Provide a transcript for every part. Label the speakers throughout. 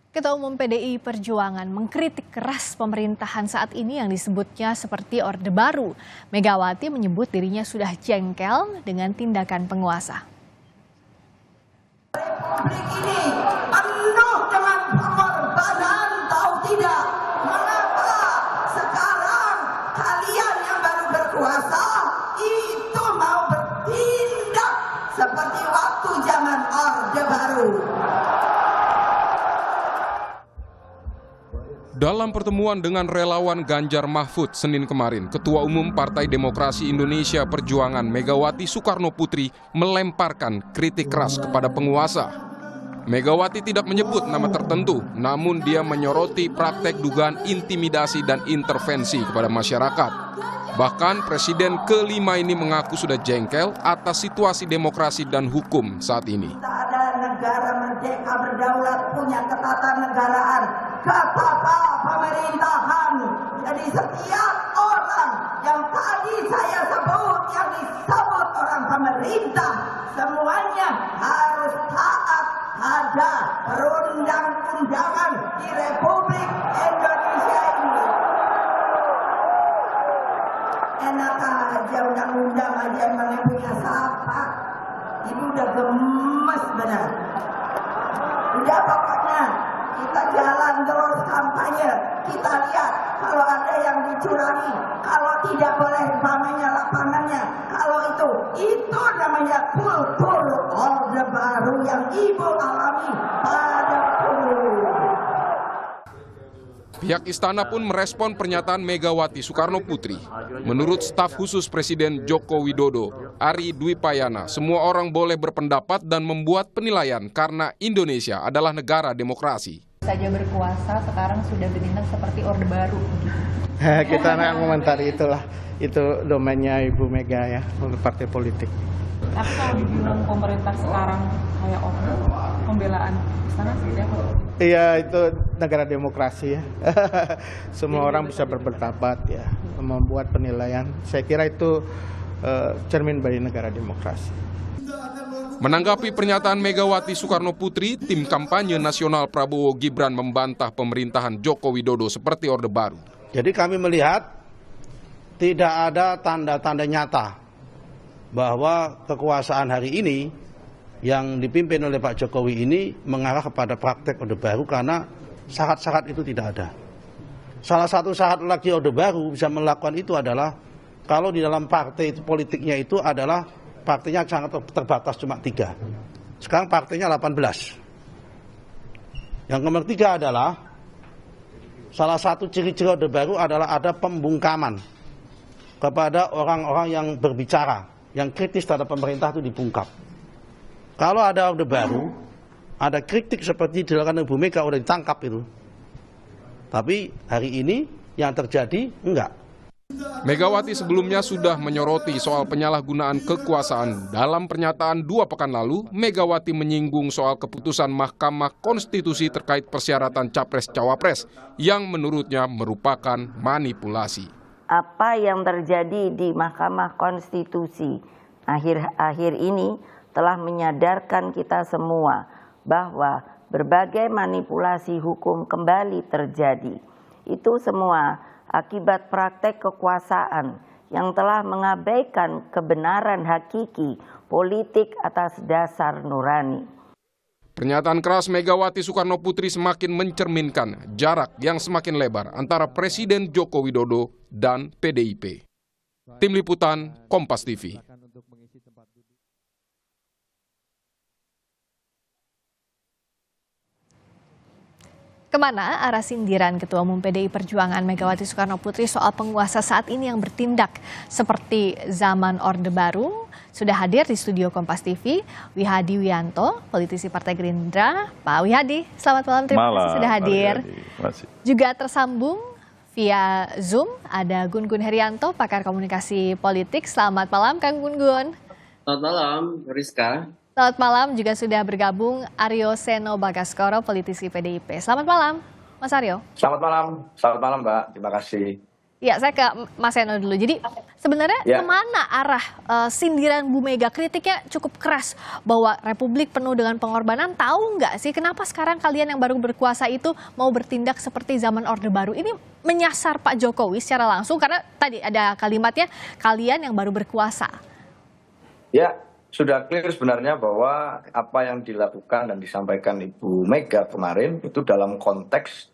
Speaker 1: Ketua Umum PDI Perjuangan mengkritik keras pemerintahan saat ini yang disebutnya seperti Orde Baru. Megawati menyebut dirinya sudah jengkel dengan tindakan penguasa.
Speaker 2: Republik ini penuh dengan pengorbanan, tahu tidak? Mengapa sekarang kalian yang baru berkuasa itu mau bertindak seperti waktu zaman Orde Baru?
Speaker 3: Dalam pertemuan dengan relawan Ganjar Mahfud Senin kemarin, Ketua Umum Partai Demokrasi Indonesia Perjuangan Megawati Soekarnoputri melemparkan kritik keras kepada penguasa. Megawati tidak menyebut nama tertentu, namun dia menyoroti praktek dugaan intimidasi dan intervensi kepada masyarakat. Bahkan Presiden kelima ini mengaku sudah jengkel atas situasi demokrasi dan hukum saat ini.
Speaker 2: Ada negara merdeka berdaulat punya ketatanegaraan, ketata pemerintahan. Jadi setiap orang yang tadi saya sebut, yang disebut orang pemerintah, semuanya harus taat pada perundang-undangan di Republik Indonesia ini. Enak aja undang-undang aja emangnya punya siapa? Ini udah gemes benar. Udah pokoknya kita jalan terus kampanye. Kita lihat kalau ada yang dicurangi, kalau tidak boleh namanya lapangannya, kalau itu namanya kultur Orde Baru yang Ibu alami pada
Speaker 3: Pihak istana pun merespon pernyataan Megawati Soekarnoputri. Menurut staf khusus Presiden Joko Widodo, Ari Dwi Payana, semua orang boleh berpendapat dan membuat penilaian karena Indonesia adalah negara demokrasi.
Speaker 4: Saja berkuasa sekarang sudah bertindak seperti Orde Baru.
Speaker 5: Kita nggak komentari itulah, itu domainnya Ibu Mega ya, untuk partai politik.
Speaker 4: Tapi kalau dibilang pemerintah sekarang kayak Orde, pembelaan istana seperti apa?
Speaker 5: Iya, itu negara demokrasi ya. Semua orang bisa berpendapat ya, membuat penilaian. Saya kira itu cermin dari negara demokrasi.
Speaker 3: Menanggapi pernyataan Megawati Soekarnoputri, tim kampanye nasional Prabowo Gibran membantah pemerintahan Joko Widodo seperti Orde Baru.
Speaker 6: Jadi kami melihat tidak ada tanda-tanda nyata bahwa kekuasaan hari ini yang dipimpin oleh Pak Jokowi ini mengarah kepada praktek Orde Baru karena syarat-syarat itu tidak ada. Salah satu syarat lagi Orde Baru bisa melakukan itu adalah kalau di dalam partai politiknya itu adalah partainya sangat terbatas cuma 3. Sekarang partainya 18. Yang nomor 3 adalah salah satu ciri-ciri Orde Baru adalah ada pembungkaman kepada orang-orang yang berbicara, yang kritis terhadap pemerintah itu dibungkam. Kalau ada Orde Baru, ada kritik seperti dilakukan Ibu Mega udah ditangkap itu. Tapi hari ini yang terjadi enggak.
Speaker 3: Megawati sebelumnya sudah menyoroti soal penyalahgunaan kekuasaan. Dalam pernyataan 2 pekan lalu, Megawati menyinggung soal keputusan Mahkamah Konstitusi terkait persyaratan Capres-Cawapres yang menurutnya merupakan manipulasi.
Speaker 7: Apa yang terjadi di Mahkamah Konstitusi akhir-akhir ini telah menyadarkan kita semua bahwa berbagai manipulasi hukum kembali terjadi. Itu semua akibat praktek kekuasaan yang telah mengabaikan kebenaran hakiki politik atas dasar nurani.
Speaker 3: Pernyataan keras Megawati Soekarnoputri semakin mencerminkan jarak yang semakin lebar antara Presiden Joko Widodo dan PDIP. Tim Liputan, Kompas TV.
Speaker 1: Kemana arah sindiran Ketua Umum PDI Perjuangan Megawati Soekarnoputri soal penguasa saat ini yang bertindak seperti zaman Orde Baru? Sudah hadir di studio Kompas TV, Wihadi Wianto, politisi Partai Gerindra. Pak Wihadi, selamat malam, terima kasih sudah hadir. Juga tersambung via Zoom, ada Gun Gun Herianto, pakar komunikasi politik. Selamat malam, Kang Gun Gun.
Speaker 8: Selamat malam, Rizka.
Speaker 1: Selamat malam, juga sudah bergabung Aryo Seno Bagaskoro, politisi PDIP. Selamat malam, Mas Aryo.
Speaker 9: Selamat malam Mbak. Terima kasih.
Speaker 1: Ya, saya ke Mas Seno dulu. Jadi sebenarnya kemana arah sindiran Bu Mega? Kritiknya cukup keras bahwa Republik penuh dengan pengorbanan. Tahu nggak sih kenapa sekarang kalian yang baru berkuasa itu mau bertindak seperti zaman Orde Baru? Ini menyasar Pak Jokowi secara langsung karena tadi ada kalimatnya kalian yang baru berkuasa.
Speaker 9: Ya, sudah clear sebenarnya bahwa apa yang dilakukan dan disampaikan Ibu Mega kemarin itu dalam konteks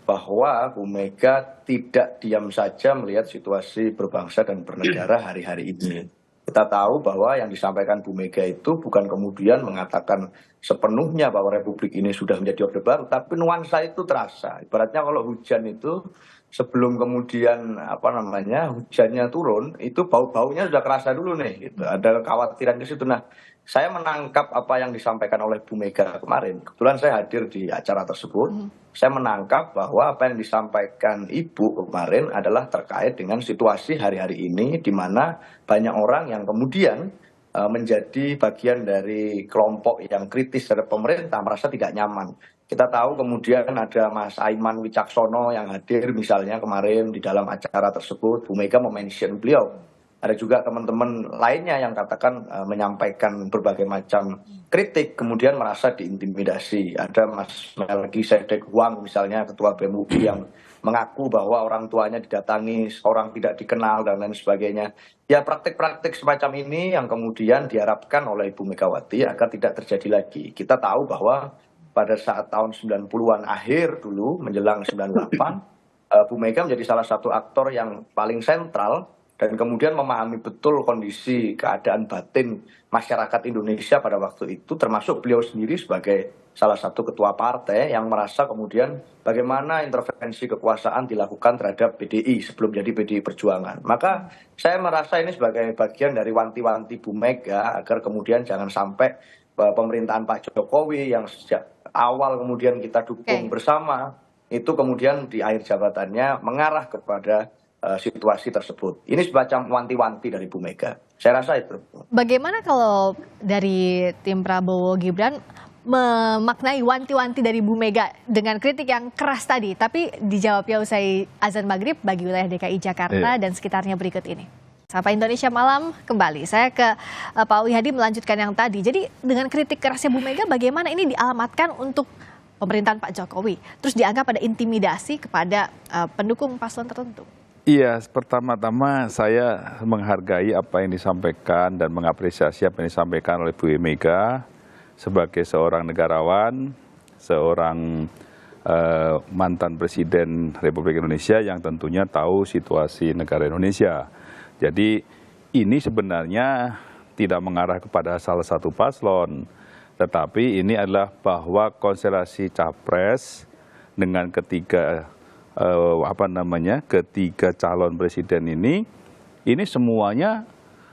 Speaker 9: bahwa Bu Mega tidak diam saja melihat situasi berbangsa dan bernegara hari-hari ini. Kita tahu bahwa yang disampaikan Bu Mega itu bukan kemudian mengatakan sepenuhnya bahwa Republik ini sudah menjadi Orde Baru, tapi nuansa itu terasa. Ibaratnya kalau hujan itu sebelum kemudian hujannya turun, itu bau-baunya sudah kerasa dulu nih. Gitu. Ada kekhawatiran ke situ. Nah, saya menangkap apa yang disampaikan oleh Bu Mega kemarin. Kebetulan saya hadir di acara tersebut. Saya menangkap bahwa apa yang disampaikan Ibu kemarin adalah terkait dengan situasi hari-hari ini di mana banyak orang yang kemudian menjadi bagian dari kelompok yang kritis terhadap pemerintah merasa tidak nyaman. Kita tahu kemudian ada Mas Aiman Wicaksono yang hadir misalnya kemarin di dalam acara tersebut. Bu Mega mention beliau. Ada juga teman-teman lainnya yang katakan menyampaikan berbagai macam kritik, kemudian merasa diintimidasi. Ada Mas Melkisedek Huang misalnya, Ketua BEM UI yang mengaku bahwa orang tuanya didatangi, orang tidak dikenal, dan lain sebagainya. Ya praktik-praktik semacam ini yang kemudian diharapkan oleh Ibu Megawati agar tidak terjadi lagi. Kita tahu bahwa pada saat tahun 90-an akhir dulu, menjelang 98, Bu Mega menjadi salah satu aktor yang paling sentral dan kemudian memahami betul kondisi keadaan batin masyarakat Indonesia pada waktu itu, termasuk beliau sendiri sebagai salah satu ketua partai yang merasa kemudian bagaimana intervensi kekuasaan dilakukan terhadap PDI sebelum jadi PDI Perjuangan. Maka saya merasa ini sebagai bagian dari wanti-wanti Bu Mega agar kemudian jangan sampai pemerintahan Pak Jokowi yang sejak awal kemudian kita dukung bersama, itu kemudian di akhir jabatannya mengarah kepada situasi tersebut. Ini semacam wanti-wanti dari Bu Mega. Saya rasa itu.
Speaker 1: Bagaimana kalau dari tim Prabowo Gibran memaknai wanti-wanti dari Bu Mega dengan kritik yang keras tadi, tapi dijawabnya usai azan maghrib bagi wilayah DKI Jakarta dan sekitarnya berikut ini. Sapa Indonesia Malam kembali. Saya ke Pak Wihadi melanjutkan yang tadi. Jadi dengan kritik kerasnya Bu Mega, bagaimana ini dialamatkan untuk pemerintahan Pak Jokowi? Terus dianggap ada intimidasi kepada pendukung paslon tertentu?
Speaker 10: Iya, pertama-tama saya menghargai apa yang disampaikan dan mengapresiasi apa yang disampaikan oleh Bu Mega sebagai seorang negarawan, seorang mantan Presiden Republik Indonesia yang tentunya tahu situasi negara Indonesia. Jadi ini sebenarnya tidak mengarah kepada salah satu paslon, tetapi ini adalah bahwa konstelasi capres dengan ketiga calon presiden ini semuanya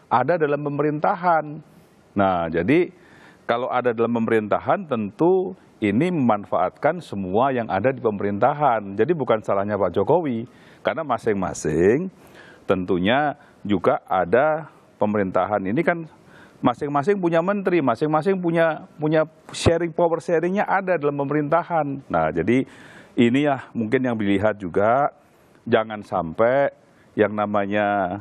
Speaker 10: ada dalam pemerintahan. Nah, jadi kalau ada dalam pemerintahan tentu ini memanfaatkan semua yang ada di pemerintahan. Jadi bukan salahnya Pak Jokowi, karena masing-masing tentunya juga ada pemerintahan. Ini kan masing-masing punya menteri, masing-masing punya sharing, power sharingnya ada dalam pemerintahan. Nah, jadi ini ya mungkin yang dilihat juga, jangan sampai yang namanya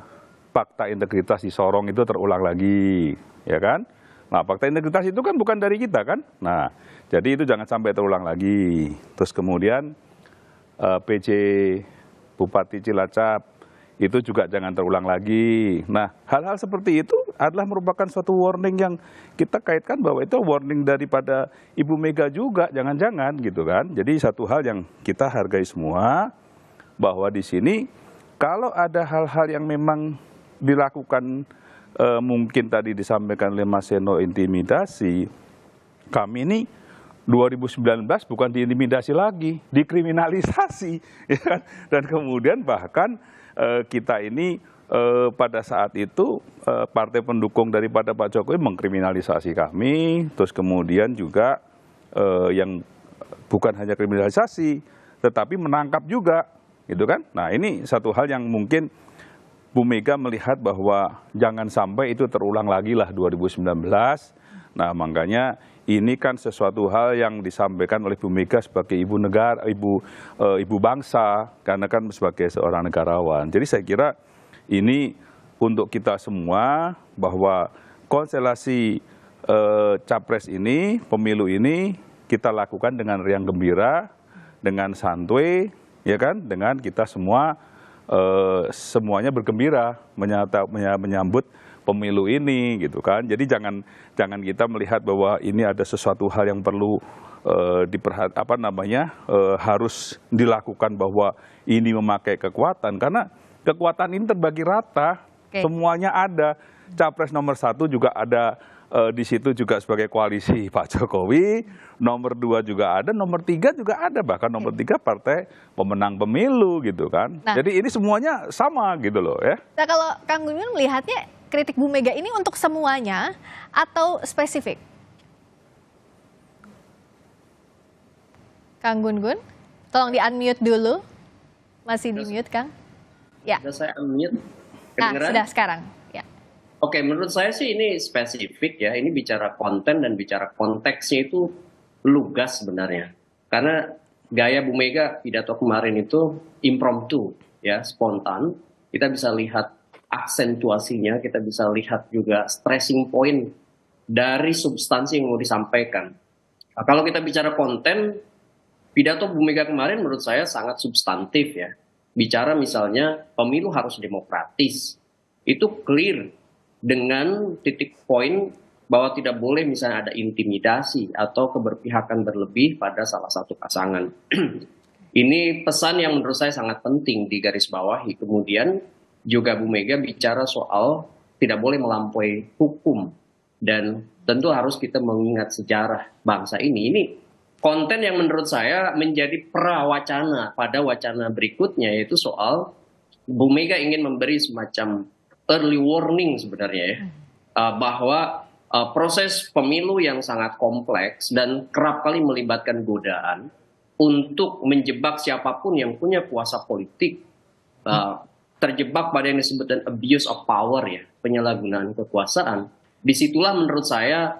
Speaker 10: fakta integritas di Sorong itu terulang lagi, ya kan? Nah, fakta integritas itu kan bukan dari kita kan? Nah, jadi itu jangan sampai terulang lagi. Terus kemudian PJ Bupati Cilacap itu juga jangan terulang lagi. Nah, hal-hal seperti itu adalah merupakan suatu warning yang kita kaitkan bahwa itu warning daripada Ibu Mega juga, jangan-jangan gitu kan. Jadi satu hal yang kita hargai semua, bahwa di sini kalau ada hal-hal yang memang dilakukan mungkin tadi disampaikan oleh Mas Seno intimidasi, kami ini 2019 bukan diintimidasi lagi, dikriminalisasi, ya kan? Dan kemudian bahkan kita ini pada saat itu partai pendukung daripada Pak Jokowi mengkriminalisasi kami, terus kemudian juga yang bukan hanya kriminalisasi, tetapi menangkap juga, gitu kan? Nah, ini satu hal yang mungkin Bu Mega melihat bahwa jangan sampai itu terulang lagi lah 2019. Nah, makanya ini kan sesuatu hal yang disampaikan oleh Bu Mega sebagai ibu negara, ibu bangsa, karena kan sebagai seorang negarawan. Jadi saya kira ini untuk kita semua bahwa konstelasi capres ini, pemilu ini kita lakukan dengan riang gembira, dengan santuy, ya kan, dengan kita semua semuanya bergembira menyambut pemilu ini gitu kan. Jadi jangan kita melihat bahwa ini ada sesuatu hal yang perlu harus dilakukan bahwa ini memakai kekuatan, karena kekuatan ini terbagi rata. Semuanya ada. Capres nomor 1 juga ada di situ juga sebagai koalisi Pak Jokowi, nomor 2 juga ada, nomor 3 juga ada, bahkan nomor 3 partai pemenang pemilu gitu kan.
Speaker 1: Nah,
Speaker 10: jadi ini semuanya sama gitu loh ya.
Speaker 1: Nah, kalau Kang Gun Gun melihatnya kritik Bu Mega ini untuk semuanya atau spesifik? Kang Gun Gun, tolong di-unmute dulu. Masih di-mute, Kang? Ya.
Speaker 8: Sudah saya unmute.
Speaker 1: Nah, sudah sekarang. Ya.
Speaker 8: Oke, menurut saya sih ini spesifik ya. Ini bicara konten dan bicara konteksnya itu lugas sebenarnya. Karena gaya Bu Mega pidato kemarin itu impromptu, ya, spontan. Kita bisa lihat aksentuasinya, kita bisa lihat juga stressing point dari substansi yang mau disampaikan. Nah, kalau kita bicara konten, pidato Bu Mega kemarin menurut saya sangat substantif ya. Bicara misalnya pemilu harus demokratis. Itu clear dengan titik poin bahwa tidak boleh misalnya ada intimidasi atau keberpihakan berlebih pada salah satu pasangan. Ini pesan yang menurut saya sangat penting digarisbawahi. Kemudian juga Bu Mega bicara soal tidak boleh melampaui hukum. Dan tentu harus kita mengingat sejarah bangsa ini. Ini konten yang menurut saya menjadi prawacana pada wacana berikutnya, yaitu soal Bu Mega ingin memberi semacam early warning sebenarnya ya. Bahwa proses pemilu yang sangat kompleks dan kerap kali melibatkan godaan untuk menjebak siapapun yang punya kuasa politik, terjebak pada yang disebut dengan abuse of power ya, penyalahgunaan kekuasaan. Disitulah menurut saya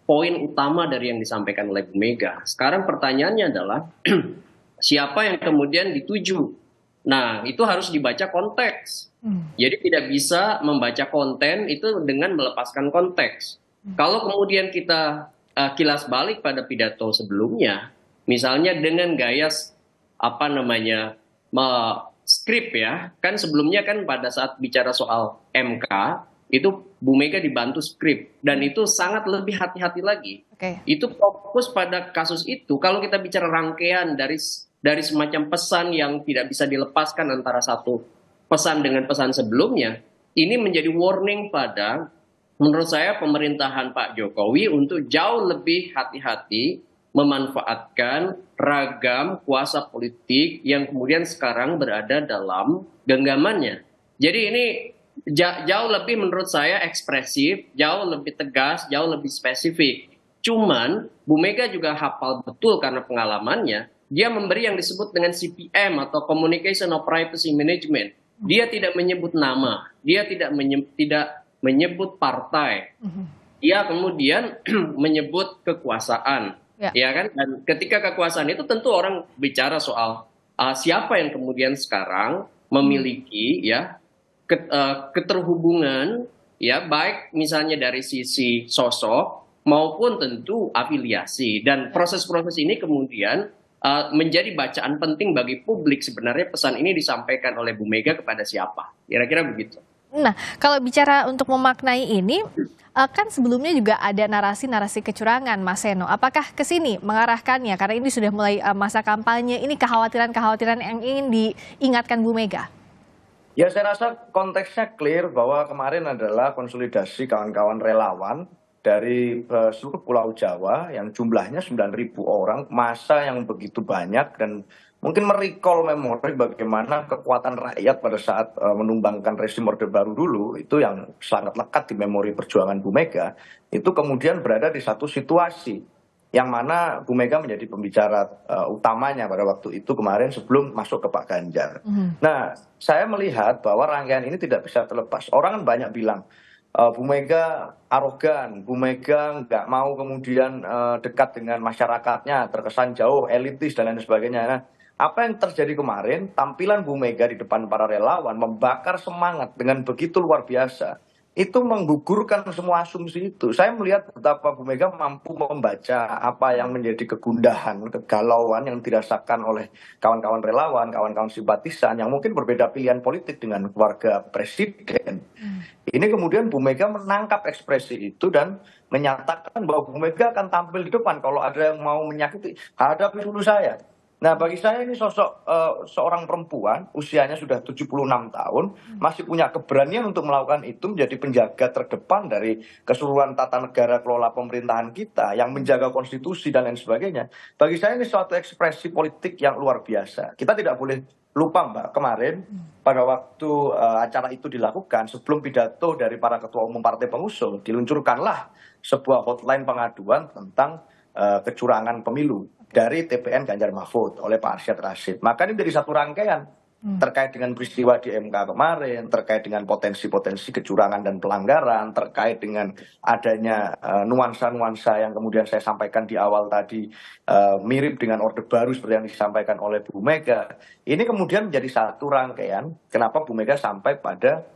Speaker 8: poin utama dari yang disampaikan oleh Bu Mega. Sekarang pertanyaannya adalah siapa yang kemudian dituju? Nah, itu harus dibaca konteks. Jadi tidak bisa membaca konten itu dengan melepaskan konteks. Kalau kemudian kita kilas balik pada pidato sebelumnya, misalnya dengan gaya skrip ya, kan sebelumnya kan pada saat bicara soal MK itu Bu Mega dibantu skrip dan itu sangat lebih hati-hati lagi. Itu fokus pada kasus itu. Kalau kita bicara rangkaian dari semacam pesan yang tidak bisa dilepaskan antara satu pesan dengan pesan sebelumnya, ini menjadi warning pada menurut saya pemerintahan Pak Jokowi untuk jauh lebih hati-hati memanfaatkan ragam kuasa politik yang kemudian sekarang berada dalam genggamannya. Jadi ini jauh lebih menurut saya ekspresif, jauh lebih tegas, jauh lebih spesifik. Cuman Bu Mega juga hafal betul karena pengalamannya, dia memberi yang disebut dengan CPM atau Communication of Privacy Management. Dia tidak menyebut nama, dia tidak menyebut partai. Dia kemudian menyebut kekuasaan. Ya kan? Dan ketika kekuasaan itu tentu orang bicara soal siapa yang kemudian sekarang memiliki ya keterhubungan ya, baik misalnya dari sisi sosok maupun tentu afiliasi, dan proses-proses ini kemudian menjadi bacaan penting bagi publik. Sebenarnya pesan ini disampaikan oleh Bu Mega kepada siapa, kira-kira begitu.
Speaker 1: Nah, kalau bicara untuk memaknai ini, kan sebelumnya juga ada narasi-narasi kecurangan, Mas Seno. Apakah ke sini mengarahkannya? Karena ini sudah mulai masa kampanye, ini kekhawatiran-kekhawatiran yang ingin diingatkan Bu Mega.
Speaker 9: Ya, saya rasa konteksnya clear bahwa kemarin adalah konsolidasi kawan-kawan relawan dari seluruh Pulau Jawa yang jumlahnya 9.000 orang, massa yang begitu banyak, dan mungkin merecall memori bagaimana kekuatan rakyat pada saat menumbangkan rezim Orde Baru dulu, itu yang sangat lekat di memori perjuangan Bu Mega, itu kemudian berada di satu situasi yang mana Bu Mega menjadi pembicara utamanya pada waktu itu kemarin sebelum masuk ke Pak Ganjar. Nah, saya melihat bahwa rangkaian ini tidak bisa terlepas. Orang banyak bilang, Bu Mega arogan, Bu Mega nggak mau kemudian dekat dengan masyarakatnya, terkesan jauh, elitis dan lain sebagainya. Nah, apa yang terjadi kemarin, tampilan Bu Mega di depan para relawan membakar semangat dengan begitu luar biasa. Itu menggugurkan semua asumsi itu. Saya melihat betapa Bu Mega mampu membaca apa yang menjadi kegundahan, kegalauan yang dirasakan oleh kawan-kawan relawan, kawan-kawan simpatisan yang mungkin berbeda pilihan politik dengan keluarga presiden. Ini kemudian Bu Mega menangkap ekspresi itu dan menyatakan bahwa Bu Mega akan tampil di depan kalau ada yang mau menyakiti, hadapi dulu saya. Nah, bagi saya ini sosok seorang perempuan, usianya sudah 76 tahun, masih punya keberanian untuk melakukan itu, menjadi penjaga terdepan dari keseluruhan tata negara kelola pemerintahan kita, yang menjaga konstitusi dan lain sebagainya. Bagi saya ini suatu ekspresi politik yang luar biasa. Kita tidak boleh lupa, Mbak, kemarin pada waktu acara itu dilakukan, sebelum pidato dari para ketua umum partai pengusung, diluncurkanlah sebuah hotline pengaduan tentang kecurangan pemilu dari TPN Ganjar Mahfud oleh Pak Arsyad Rashid. Maka ini menjadi satu rangkaian terkait dengan peristiwa di MK kemarin, terkait dengan potensi-potensi kecurangan dan pelanggaran, terkait dengan adanya nuansa-nuansa yang kemudian saya sampaikan di awal tadi, mirip dengan Orde Baru seperti yang disampaikan oleh Bu Mega. Ini kemudian menjadi satu rangkaian kenapa Bu Mega sampai pada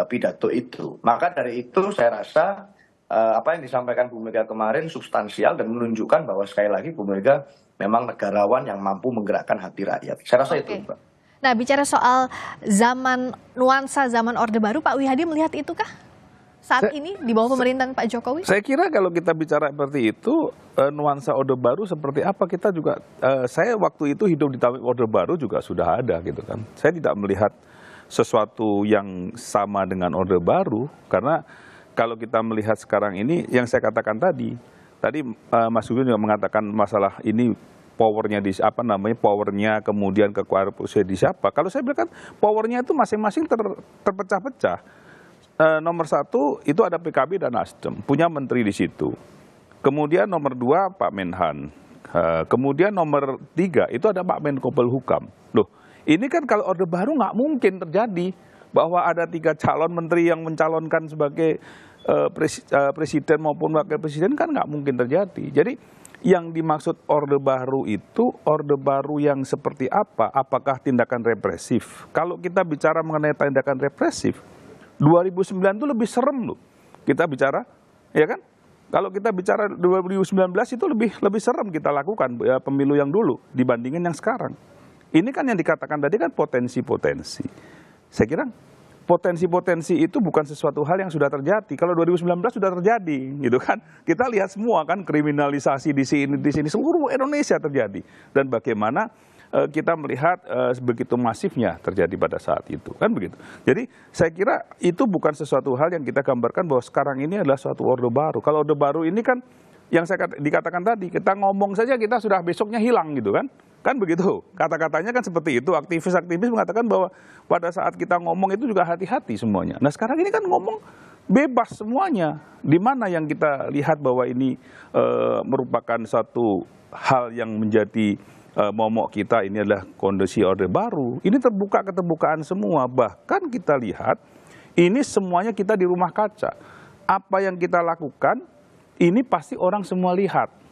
Speaker 9: pidato itu. Maka dari itu saya rasa apa yang disampaikan Bu Mega kemarin substansial dan menunjukkan bahwa sekali lagi Bu Mega memang negarawan yang mampu menggerakkan hati rakyat. Saya rasa itu, Mbak.
Speaker 1: Nah, bicara soal nuansa zaman Orde Baru, Pak Wihadi melihat itu kah saat ini di bawah pemerintahan Pak Jokowi?
Speaker 10: Saya kira kalau kita bicara seperti itu, nuansa Orde Baru seperti apa, kita juga, saya waktu itu hidup di tahun Orde Baru juga sudah ada gitu kan. Saya tidak melihat sesuatu yang sama dengan Orde Baru, karena kalau kita melihat sekarang ini, yang saya katakan tadi Mas Gun juga mengatakan masalah ini powernya di apa namanya, powernya kemudian kekuatan di siapa. Kalau saya bilang kan powernya itu masing-masing terpecah-pecah. Nomor satu itu ada PKB dan Nasdem, punya menteri di situ. Kemudian nomor dua Pak Menhan. Kemudian nomor tiga itu ada Pak Menko Polhukam. Loh, ini kan kalau Orde Baru nggak mungkin terjadi bahwa ada 3 calon menteri yang mencalonkan sebagai presiden maupun wakil presiden, kan nggak mungkin terjadi. Jadi yang dimaksud Orde Baru itu Orde Baru yang seperti apa? Apakah tindakan represif? Kalau kita bicara mengenai tindakan represif, 2009 itu lebih serem loh. Kita bicara, ya kan? Kalau kita bicara 2019 itu lebih serem kita lakukan ya, pemilu yang dulu dibandingin yang sekarang. Ini kan yang dikatakan tadi kan potensi-potensi. Saya kira potensi-potensi itu bukan sesuatu hal yang sudah terjadi. Kalau 2019 sudah terjadi, gitu kan? Kita lihat semua kan kriminalisasi di sini seluruh Indonesia terjadi. Dan bagaimana kita melihat begitu masifnya terjadi pada saat itu, kan begitu. Jadi saya kira itu bukan sesuatu hal yang kita gambarkan bahwa sekarang ini adalah suatu Orde Baru. Kalau Orde Baru ini kan yang saya dikatakan tadi, kita ngomong saja kita sudah besoknya hilang gitu kan. Kan begitu, kata-katanya kan seperti itu. Aktivis-aktivis mengatakan bahwa pada saat kita ngomong itu juga hati-hati semuanya. Nah sekarang ini kan ngomong bebas semuanya. Di mana yang kita lihat bahwa ini merupakan satu hal yang menjadi momok kita, ini adalah kondisi Orde Baru. Ini terbuka keterbukaan semua. Bahkan kita lihat ini semuanya kita di rumah kaca. Apa yang kita lakukan ini pasti orang semua lihat.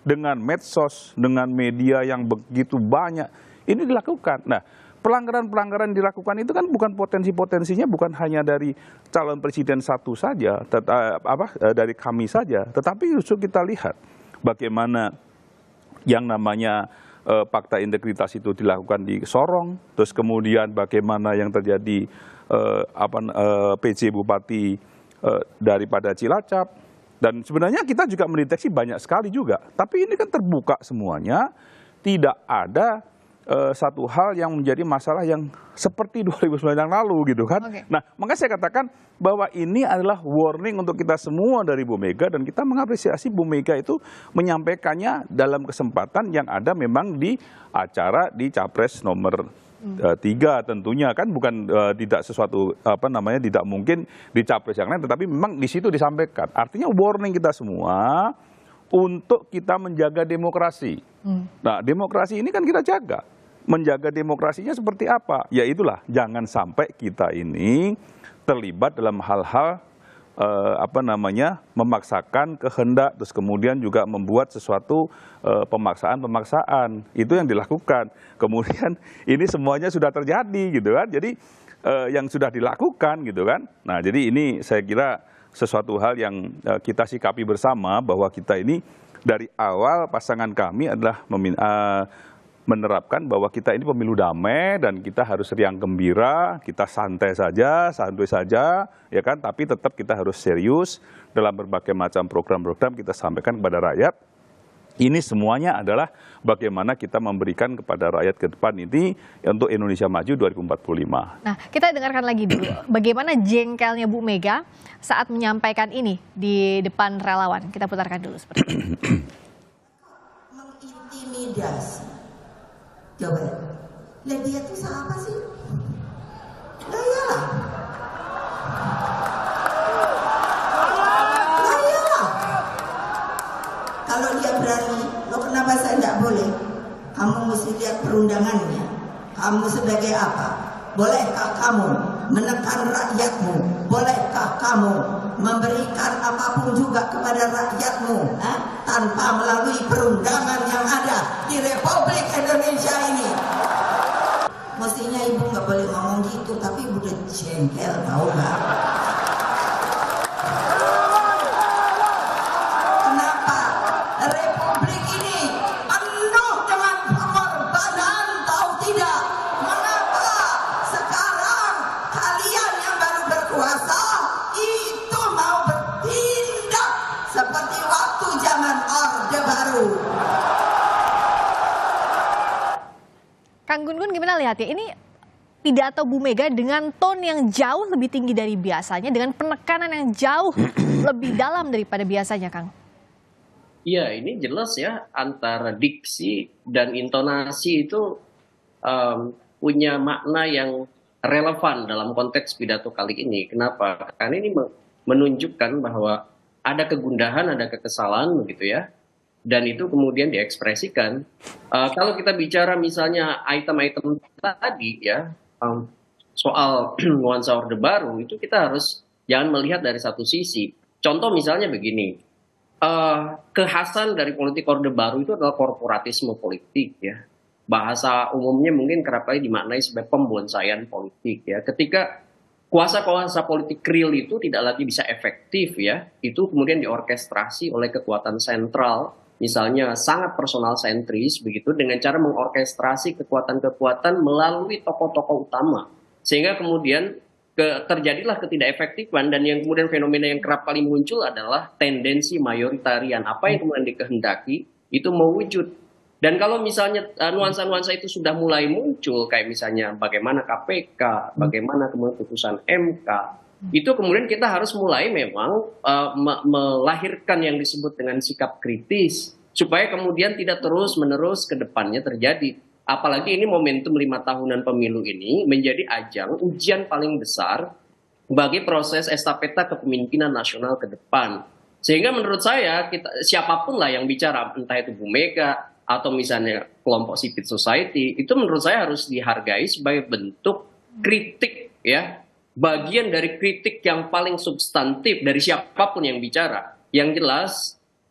Speaker 10: Dengan medsos, dengan media yang begitu banyak, ini dilakukan. Nah, pelanggaran-pelanggaran dilakukan itu kan bukan potensi-potensinya bukan hanya dari calon presiden satu saja, dari kami saja, tetapi justru kita lihat bagaimana yang namanya fakta integritas itu dilakukan di Sorong, terus kemudian bagaimana yang terjadi PJ Bupati daripada Cilacap. Dan sebenarnya kita juga mendeteksi banyak sekali juga. Tapi ini kan terbuka semuanya, tidak ada satu hal yang menjadi masalah yang seperti 2009 yang lalu gitu kan. Okay. Nah, makanya saya katakan bahwa ini adalah warning untuk kita semua dari Bu Mega, dan kita mengapresiasi Bu Mega itu menyampaikannya dalam kesempatan yang ada memang di acara di Capres nomor 3 tentunya kan, bukan tidak sesuatu tidak mungkin di Capres yang lain, tetapi memang di situ disampaikan. Artinya warning kita semua untuk kita menjaga demokrasi. Nah, demokrasi ini kan kita jaga. Menjaga demokrasinya seperti apa? Ya itulah, jangan sampai kita ini terlibat dalam hal-hal memaksakan kehendak, terus kemudian juga membuat sesuatu pemaksaan itu yang dilakukan. Kemudian ini semuanya sudah terjadi gitu kan, jadi yang sudah dilakukan gitu kan. Nah jadi ini saya kira sesuatu hal yang kita sikapi bersama, bahwa kita ini dari awal pasangan kami adalah menerapkan bahwa kita ini pemilu damai dan kita harus riang gembira, kita santai saja, santuy saja, ya kan? Tapi tetap kita harus serius dalam berbagai macam program-program kita sampaikan kepada rakyat. Ini semuanya adalah bagaimana kita memberikan kepada rakyat ke depan ini untuk Indonesia Maju 2045.
Speaker 1: Nah, kita dengarkan lagi dulu bagaimana jengkelnya Bu Mega saat menyampaikan ini di depan relawan. Kita putarkan dulu seperti ini.
Speaker 2: Mengintimidasi. Coba, lah dia tuh siapa sih? Lah iyalah. Lah iyalah. Kalau dia berani, lo kenapa saya tidak boleh? Kamu mesti lihat perundangannya. Kamu sebagai apa? Bolehkah kamu menekan rakyatmu? Bolehkah kamu memberikan apapun juga kepada rakyatmu tanpa melalui perundangan yang ada di Republik Indonesia ini? Mestinya ibu nggak boleh ngomong gitu, tapi ibu udah jengkel, tahu nggak? Kenapa Republik ini penuh dengan pengorbanan, tahu tidak? Mengapa sekarang kalian yang baru berkuasa itu mau bertindak seperti waktu zaman Orde Baru?
Speaker 1: Kang Gun-Gun gimana lihatnya? Ini pidato Bu Mega dengan tone yang jauh lebih tinggi dari biasanya, dengan penekanan yang jauh lebih dalam daripada biasanya, Kang.
Speaker 8: Iya, ini jelas ya, antara diksi dan intonasi itu punya makna yang relevan dalam konteks pidato kali ini. Kenapa? Karena ini menunjukkan bahwa ada kegundahan, ada kekesalan begitu ya. Dan itu kemudian diekspresikan. Kalau kita bicara misalnya item-item tadi ya, soal nuansa Orde Baru, itu kita harus jangan melihat dari satu sisi. Contoh misalnya begini, kekhasan dari politik Orde Baru itu adalah korporatisme politik ya. Bahasa umumnya mungkin kerap kali dimaknai sebagai pembonsaian politik ya. Ketika kuasa-kuasa politik real itu tidak lagi bisa efektif ya, itu kemudian diorkestrasi oleh kekuatan sentral, misalnya sangat personal sentris begitu, dengan cara mengorkestrasi kekuatan-kekuatan melalui tokoh-tokoh utama, sehingga kemudian terjadilah ketidakefektifan. Dan yang kemudian fenomena yang kerap kali muncul adalah tendensi mayoritarian, apa yang kemudian dikehendaki itu mewujud. Dan kalau misalnya nuansa-nuansa itu sudah mulai muncul, kayak misalnya bagaimana KPK, bagaimana kemudian putusan MK, itu kemudian kita harus mulai memang melahirkan yang disebut dengan sikap kritis, supaya kemudian tidak terus-menerus ke depannya terjadi. Apalagi ini momentum 5 tahunan pemilu ini menjadi ajang ujian paling besar bagi proses estafeta kepemimpinan nasional ke depan. Sehingga menurut saya, siapapun lah yang bicara, entah itu Bu Mega atau misalnya kelompok civil society, itu menurut saya harus dihargai sebagai bentuk kritik ya, bagian dari kritik yang paling substantif dari siapapun yang bicara. Yang jelas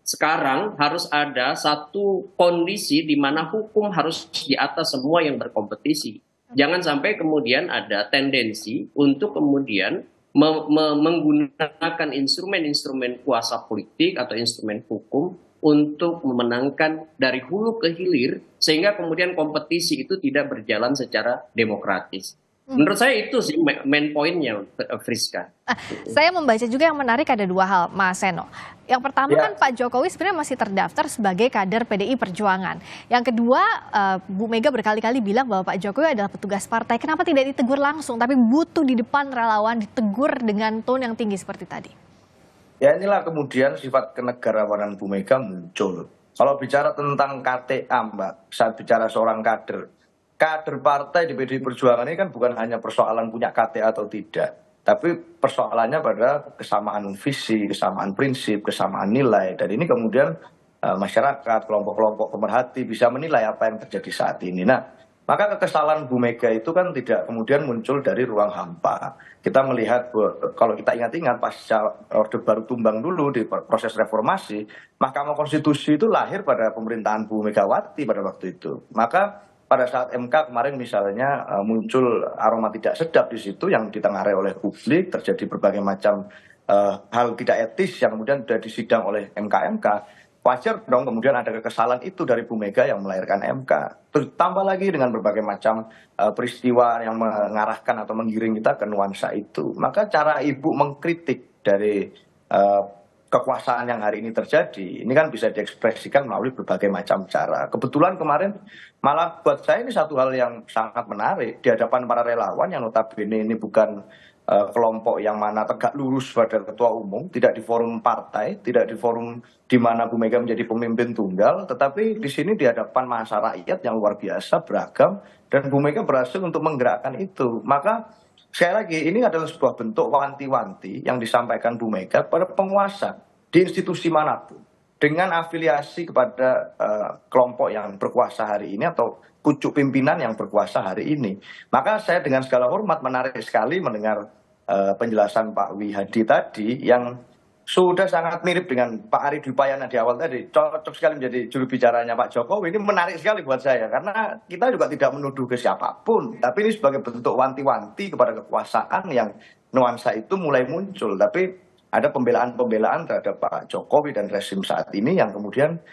Speaker 8: sekarang harus ada satu kondisi di mana hukum harus di atas semua yang berkompetisi. Jangan sampai kemudian ada tendensi untuk kemudian menggunakan instrumen-instrumen kuasa politik atau instrumen hukum untuk memenangkan dari hulu ke hilir, sehingga kemudian kompetisi itu tidak berjalan secara demokratis. Menurut saya itu sih main poinnya, Friska.
Speaker 1: Saya membaca juga yang menarik ada dua hal, Mas Seno. Yang pertama kan Pak Jokowi sebenarnya masih terdaftar sebagai kader PDI Perjuangan. Yang kedua, Bu Mega berkali-kali bilang bahwa Pak Jokowi adalah petugas partai. Kenapa tidak ditegur langsung, tapi butuh di depan relawan ditegur dengan tone yang tinggi seperti tadi?
Speaker 9: Ya inilah kemudian sifat kenegarawanan Bu Mega muncul. Kalau bicara tentang KTA, Mbak, saat bicara seorang kader partai di PDI Perjuangan ini kan bukan hanya persoalan punya KTA atau tidak, tapi persoalannya pada kesamaan visi, kesamaan prinsip, kesamaan nilai. Dan ini kemudian masyarakat, kelompok-kelompok pemerhati bisa menilai apa yang terjadi saat ini. Nah, Maka kekesalan Bu Mega itu kan tidak kemudian muncul dari ruang hampa. Kita melihat kalau kita ingat-ingat pasca Orde Baru tumbang dulu di proses reformasi, Mahkamah Konstitusi itu lahir pada pemerintahan Bu Megawati pada waktu itu. Maka pada saat MK kemarin misalnya muncul aroma tidak sedap di situ yang ditengarai oleh publik, terjadi berbagai macam hal tidak etis yang kemudian sudah disidang oleh MK. Wajar dong kemudian ada kekesalan itu dari Bu Mega yang melahirkan MK. Tambah lagi dengan berbagai macam peristiwa yang mengarahkan atau menggiring kita ke nuansa itu. Maka cara Ibu mengkritik dari kekuasaan yang hari ini terjadi, ini kan bisa diekspresikan melalui berbagai macam cara. Kebetulan kemarin malah buat saya ini satu hal yang sangat menarik di hadapan para relawan yang notabene ini bukan kelompok yang mana tegak lurus pada ketua umum, tidak di forum partai, tidak di forum di mana Bu Mega menjadi pemimpin tunggal, tetapi di sini di hadapan massa rakyat yang luar biasa beragam dan Bu Mega berhasil untuk menggerakkan itu. Maka sekali lagi ini adalah sebuah bentuk wanti-wanti yang disampaikan Bu Mega pada penguasa di institusi manapun dengan afiliasi kepada kelompok yang berkuasa hari ini atau pucuk pimpinan yang berkuasa hari ini. Maka saya dengan segala hormat menarik sekali mendengar penjelasan Pak Wihadi tadi yang sudah sangat mirip dengan Pak Ari Dwi Payana di awal tadi. Cocok sekali menjadi juru bicaranya Pak Jokowi. Ini menarik sekali buat saya karena kita juga tidak menuduh ke siapapun. Tapi ini sebagai bentuk wanti-wanti kepada kekuasaan yang nuansa itu mulai muncul. Tapi ada pembelaan-pembelaan terhadap Pak Jokowi dan rezim saat ini yang kemudian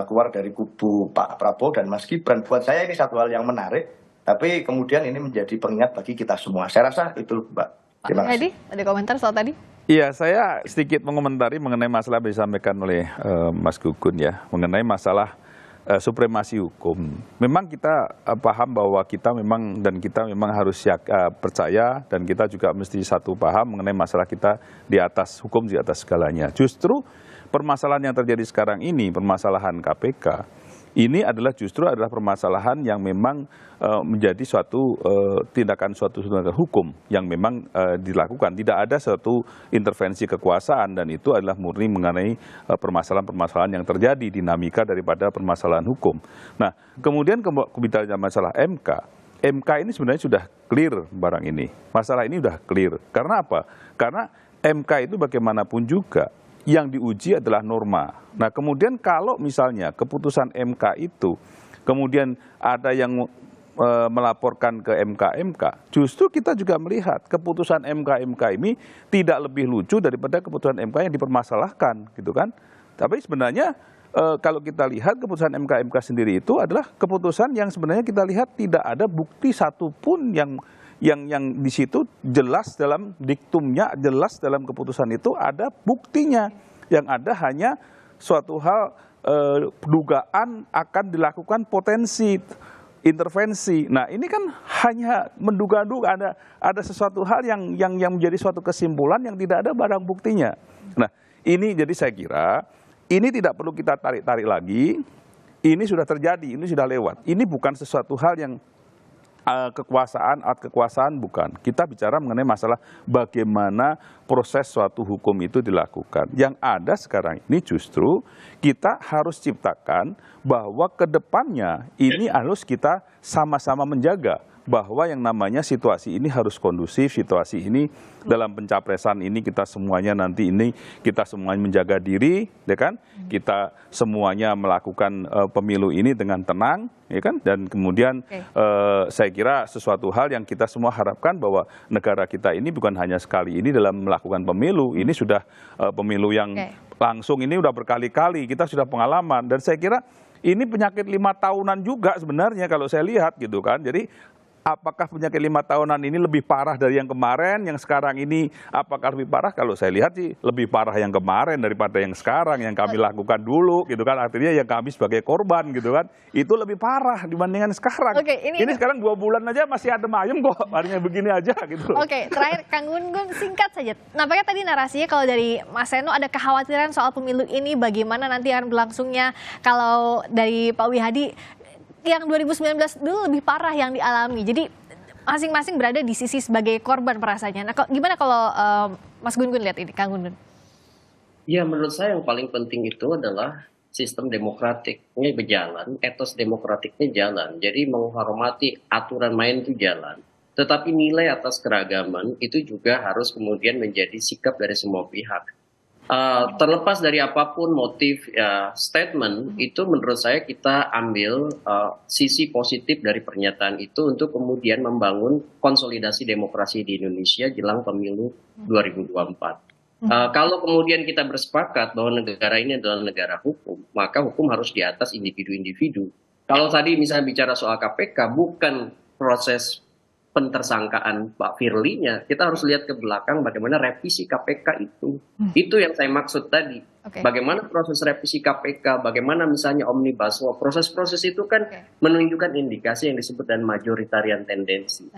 Speaker 9: keluar dari kubu Pak Prabowo dan Mas Gibran. Buat saya ini satu hal yang menarik. Tapi kemudian ini menjadi pengingat bagi kita semua. Saya rasa itu Mbak.
Speaker 1: Pak Hedi, ada komentar soal tadi?
Speaker 10: Iya, saya sedikit mengomentari mengenai masalah yang disampaikan oleh Mas Gugun ya, mengenai masalah supremasi hukum. Memang kita paham bahwa kita memang harus percaya dan kita juga mesti satu paham mengenai masalah kita di atas hukum, di atas segalanya. Justru permasalahan yang terjadi sekarang ini, permasalahan KPK, ini adalah permasalahan yang memang menjadi suatu tindakan hukum yang memang dilakukan. Tidak ada suatu intervensi kekuasaan dan itu adalah murni mengenai permasalahan-permasalahan yang terjadi, dinamika daripada permasalahan hukum. Nah, kemudian bicara masalah MK ini sebenarnya sudah clear barang ini. Masalah ini sudah clear. Karena apa? Karena MK itu bagaimanapun juga yang diuji adalah norma. Nah, kemudian kalau misalnya keputusan MK itu kemudian ada yang melaporkan ke MK, justru kita juga melihat keputusan MK ini tidak lebih lucu daripada keputusan MK yang dipermasalahkan, gitu kan? Tapi sebenarnya kalau kita lihat keputusan MK sendiri itu adalah keputusan yang sebenarnya kita lihat tidak ada bukti satupun yang di situ jelas dalam diktumnya, jelas dalam keputusan itu ada buktinya. Yang ada hanya suatu hal dugaan akan dilakukan potensi intervensi. Nah, ini kan hanya menduga-duga ada sesuatu hal yang menjadi suatu kesimpulan yang tidak ada barang buktinya. Nah, ini jadi saya kira ini tidak perlu kita tarik-tarik lagi. Ini sudah terjadi, ini sudah lewat. Ini bukan sesuatu hal yang kekuasaan bukan. Kita bicara mengenai masalah bagaimana proses suatu hukum itu dilakukan. Yang ada sekarang ini justru kita harus ciptakan bahwa ke depannya ini harus kita sama-sama menjaga bahwa yang namanya situasi ini harus kondusif, situasi ini dalam pencapresan ini kita semuanya nanti ini kita semuanya menjaga diri, ya kan? Kita semuanya melakukan pemilu ini dengan tenang, ya kan? Dan kemudian saya kira sesuatu hal yang kita semua harapkan bahwa negara kita ini bukan hanya sekali ini dalam melakukan pemilu, ini sudah pemilu yang langsung ini udah berkali-kali kita sudah pengalaman dan saya kira ini penyakit 5 tahunan juga sebenarnya kalau saya lihat gitu kan. Jadi apakah penyakit 5 tahunan ini lebih parah dari yang kemarin, yang sekarang ini apakah lebih parah? Kalau saya lihat sih lebih parah yang kemarin daripada yang sekarang, yang kami lakukan dulu gitu kan. Artinya yang kami sebagai korban gitu kan, itu lebih parah dibandingkan sekarang. Ini sekarang 2 bulan aja masih adem ayem kok, artinya begini aja gitu.
Speaker 1: Oke, terakhir Kang Gun-Gun singkat saja. Nampaknya tadi narasinya kalau dari Mas Seno ada kekhawatiran soal pemilu ini bagaimana nanti akan berlangsungnya. Kalau dari Pak Wihadi yang 2019 dulu lebih parah yang dialami. Jadi masing-masing berada di sisi sebagai korban perasaannya. Nah, gimana kalau Mas Gun-Gun lihat ini, Kang Gun-Gun?
Speaker 8: Ya, menurut saya yang paling penting itu adalah sistem demokratiknya berjalan, etos demokratiknya jalan. Jadi menghormati aturan main itu jalan. Tetapi nilai atas keragaman itu juga harus kemudian menjadi sikap dari semua pihak. Terlepas dari apapun motif statement, itu menurut saya kita ambil sisi positif dari pernyataan itu untuk kemudian membangun konsolidasi demokrasi di Indonesia jelang pemilu 2024. Kalau kemudian kita bersepakat bahwa negara ini adalah negara hukum, maka hukum harus di atas individu-individu. Kalau tadi misalnya bicara soal KPK, bukan proses pentersangkaan Pak Firly-nya, kita harus lihat ke belakang bagaimana revisi KPK itu. Itu yang saya maksud tadi. Bagaimana proses revisi KPK, bagaimana misalnya Omnibus Law, proses-proses itu kan menunjukkan indikasi yang disebut dan majoritarian tendensi.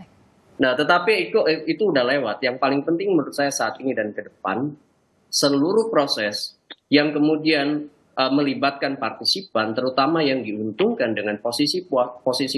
Speaker 8: Nah, tetapi itu udah lewat. Yang paling penting menurut saya saat ini dan ke depan, seluruh proses yang kemudian melibatkan partisipan, terutama yang diuntungkan dengan posisi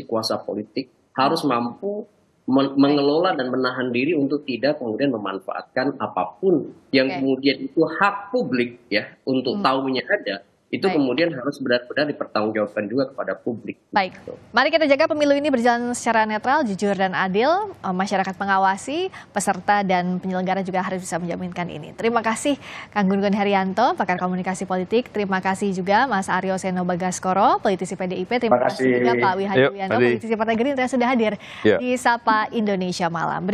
Speaker 8: kuasa politik, harus mampu mengelola dan menahan diri untuk tidak kemudian memanfaatkan apapun yang kemudian itu hak publik ya untuk tahunya ada, itu kemudian harus benar-benar dipertanggungjawabkan juga kepada publik.
Speaker 1: Baik, mari kita jaga pemilu ini berjalan secara netral, jujur dan adil. Masyarakat mengawasi, peserta dan penyelenggara juga harus bisa menjaminkan ini. Terima kasih Kang Gun Gun Herianto, pakar komunikasi politik. Terima kasih juga Mas Aryo Seno Bagaskoro, politisi PDIP. Terima kasih juga Pak Wi Hadi Wianto, politisi Partai Gerindra sudah hadir di Sapa Indonesia Malam.